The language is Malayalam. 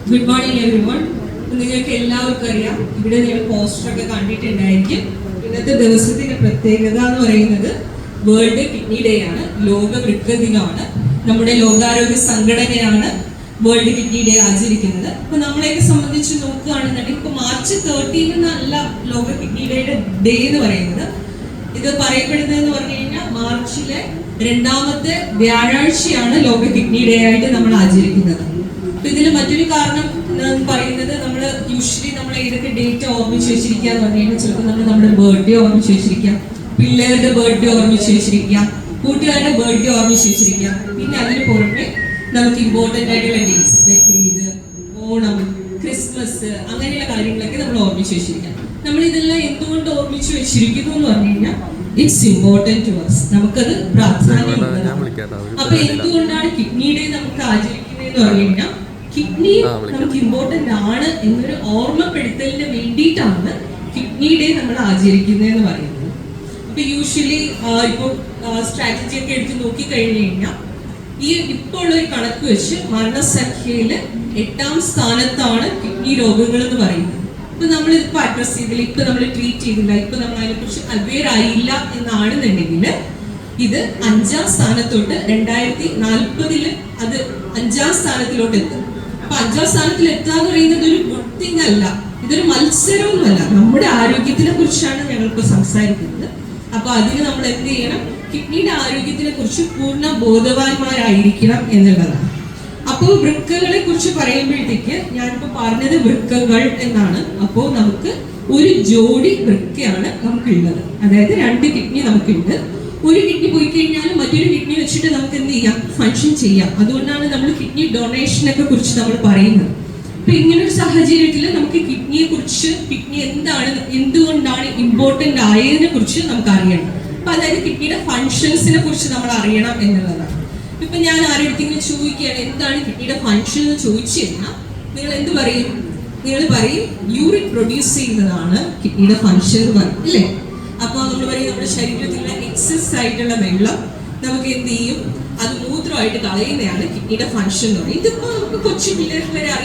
Good morning everyone. നിങ്ങൾക്ക് എല്ലാവർക്കും അറിയാം, ഇവിടെ നിങ്ങൾ പോസ്റ്ററൊക്കെ കണ്ടിട്ടുണ്ടായിരിക്കും. ഇന്നത്തെ ദിവസത്തിന്റെ പ്രത്യേകത എന്ന് പറയുന്നത് വേൾഡ് കിഡ്നി ഡേ ആണ്, ലോക വൃക്ക ദിനമാണ്. നമ്മുടെ ലോകാരോഗ്യ സംഘടനയാണ് വേൾഡ് കിഡ്നി ഡേ ആചരിക്കുന്നത്. അപ്പൊ നമ്മളെയൊക്കെ സംബന്ധിച്ച് നോക്കുകയാണെന്നുണ്ടെങ്കിൽ ഇപ്പൊ മാർച്ച് 13 ലോക കിഡ്നി ഡേ എന്ന് പറയുന്നത്. ഇത് പറയപ്പെടുന്നതെന്ന് പറഞ്ഞു കഴിഞ്ഞാൽ മാർച്ചിലെ 2ാമത്തെ വ്യാഴാഴ്ചയാണ് ലോക കിഡ്നി ഡേ ആയിട്ട് നമ്മൾ ആചരിക്കുന്നത്. അപ്പൊ ഇതിൽ മറ്റൊരു കാരണം പറയുന്നത്, നമ്മൾ യൂഷ്വലി നമ്മൾ ഏതൊക്കെ ഡേറ്റ് ഓർമ്മിച്ച് വെച്ചിരിക്കുക എന്ന് പറഞ്ഞു കഴിഞ്ഞാൽ ചിലപ്പോൾ നമ്മൾ നമ്മുടെ ബർത്ത്ഡേ ഓർമ്മിച്ച് വെച്ചിരിക്കാം, പിള്ളേരുടെ ബർത്ത്ഡേ ഓർമ്മിച്ച് വെച്ചിരിക്കാം, കൂട്ടുകാരുടെ ബർത്ത്ഡേ ഓർമ്മിച്ച് വെച്ചിരിക്കാം. പിന്നെ അതിന് പുറമെ നമുക്ക് ഇമ്പോർട്ടൻ്റ് ആയിട്ടുള്ള ഡേറ്റ്സ്, ബക്രീദ്, ഓണം, ക്രിസ്മസ്, അങ്ങനെയുള്ള കാര്യങ്ങളൊക്കെ നമ്മൾ ഓർമ്മിച്ച് വെച്ചിരിക്കാം. നമ്മൾ ഇതെല്ലാം എന്തുകൊണ്ട് ഓർമ്മിച്ച് വെച്ചിരിക്കുന്നു എന്ന് പറഞ്ഞു കഴിഞ്ഞാൽ ഇറ്റ്സ് ഇമ്പോർട്ടൻറ്റ് ടു അസ്, നമുക്കത് പ്രാധാന്യമുള്ളതാണ്. അപ്പൊ എന്തുകൊണ്ടാണ് കിഡ്നി ഡേ നമുക്ക് ആചരിക്കുന്നതെന്ന് പറഞ്ഞു കഴിഞ്ഞാൽ കിഡ്നി നമുക്ക് ഇമ്പോർട്ടൻ്റ് ആണ് എന്നൊരു ഓർമ്മപ്പെടുത്തലിന് വേണ്ടിയിട്ടാണ് കിഡ്നി ഡേ നമ്മൾ ആചരിക്കുന്നതെന്ന് പറയുന്നത്. അപ്പൊ യൂഷ്വലി ഇപ്പോൾ സ്ട്രാറ്റജി ഒക്കെ എടുത്ത് നോക്കി കഴിഞ്ഞു കഴിഞ്ഞാൽ ഇപ്പോൾ ഉള്ള ഒരു കണക്ക് വെച്ച് മരണസംഖ്യയില് 8ാം സ്ഥാനത്താണ് കിഡ്നി രോഗങ്ങൾ എന്ന് പറയുന്നത്. ഇപ്പൊ നമ്മൾ ഇതിപ്പോ അഡ്രസ് ചെയ്തില്ല, ഇപ്പൊ നമ്മൾ ട്രീറ്റ് ചെയ്തില്ല, ഇപ്പൊ നമ്മൾ അതിനെക്കുറിച്ച് അവെയർ ആയില്ല എന്നാണെന്നുണ്ടെങ്കിൽ ഇത് 5ാം സ്ഥാനത്തോട്ട് 2040 അത് 5ാം സ്ഥാനത്തിലോട്ട് എത്തും. അപ്പൊ 5ാം സ്ഥാനത്തിൽ എത്താന്ന് പറയുന്നത് ഒരു ഗുഡ് തിങ് അല്ല, ഇതൊരു മത്സരമൊന്നുമല്ല. നമ്മുടെ ആരോഗ്യത്തിനെ കുറിച്ചാണ് ഞങ്ങളിപ്പോ സംസാരിക്കുന്നത്. അപ്പൊ അതിന് നമ്മൾ എന്ത് ചെയ്യണം? കിഡ്നിയുടെ ആരോഗ്യത്തിനെ കുറിച്ച് പൂർണ്ണ ബോധവാന്മാരായിരിക്കണം എന്നുള്ളതാണ്. അപ്പോൾ വൃക്കകളെ കുറിച്ച് പറയുമ്പോഴത്തേക്ക് ഞാനിപ്പോ പറഞ്ഞത് വൃക്കകൾ എന്നാണ്. അപ്പോൾ നമുക്ക് ഒരു ജോഡി വൃക്കയാണ് നമുക്കുള്ളത്, അതായത് 2 കിഡ്നി നമുക്കുണ്ട്. ഒരു കിഡ്നി പോയി കഴിഞ്ഞാൽ മറ്റൊരു കിഡ്നി വെച്ചിട്ട് നമുക്ക് എന്ത് ചെയ്യാം? ഫങ്ഷൻ ചെയ്യാം. അതുകൊണ്ടാണ് നമ്മൾ കിഡ്നി ഡൊണേഷനൊക്കെ കുറിച്ച് നമ്മൾ പറയുന്നത്. അപ്പൊ ഇങ്ങനൊരു സാഹചര്യത്തിൽ നമുക്ക് കിഡ്നിയെ കുറിച്ച്, കിഡ്നി എന്താണ്, എന്തുകൊണ്ടാണ് ഇമ്പോർട്ടൻ്റ് ആയതിനെ കുറിച്ച് നമുക്ക് അറിയണം. അപ്പൊ അതായത് കിഡ്നിയുടെ ഫങ്ഷൻസിനെ കുറിച്ച് നമ്മൾ അറിയണം എന്നുള്ളതാണ്. ഇപ്പൊ ഞാൻ ആരെടുത്തെങ്കിലും ചോദിക്കുകയാണ് എന്താണ് കിഡ്നിയുടെ ഫങ്ഷൻ എന്ന് ചോദിച്ചു കഴിഞ്ഞാൽ നിങ്ങൾ എന്ത് പറയും? നിങ്ങൾ പറയും യൂറിൻ പ്രൊഡ്യൂസ് ചെയ്യുന്നതാണ് കിഡ്നിയുടെ ഫങ്ഷൻ എന്ന് പറയും, അല്ലേ? അപ്പൊ നമ്മൾ പറയും നമ്മുടെ ശരീരത്തിലുള്ള എക്സസ് ആയിട്ടുള്ള വെള്ളം നമുക്ക് എന്ത് ചെയ്യും? അത് മൂത്രമായിട്ട് കളയുന്നതാണ് കിഡ്നിയുടെ ഫങ്ഷൻ എന്ന് പറയും. ഇതിപ്പോ നമുക്ക് കൊച്ചു പിള്ളേർക്ക് വരെ അറിയാം.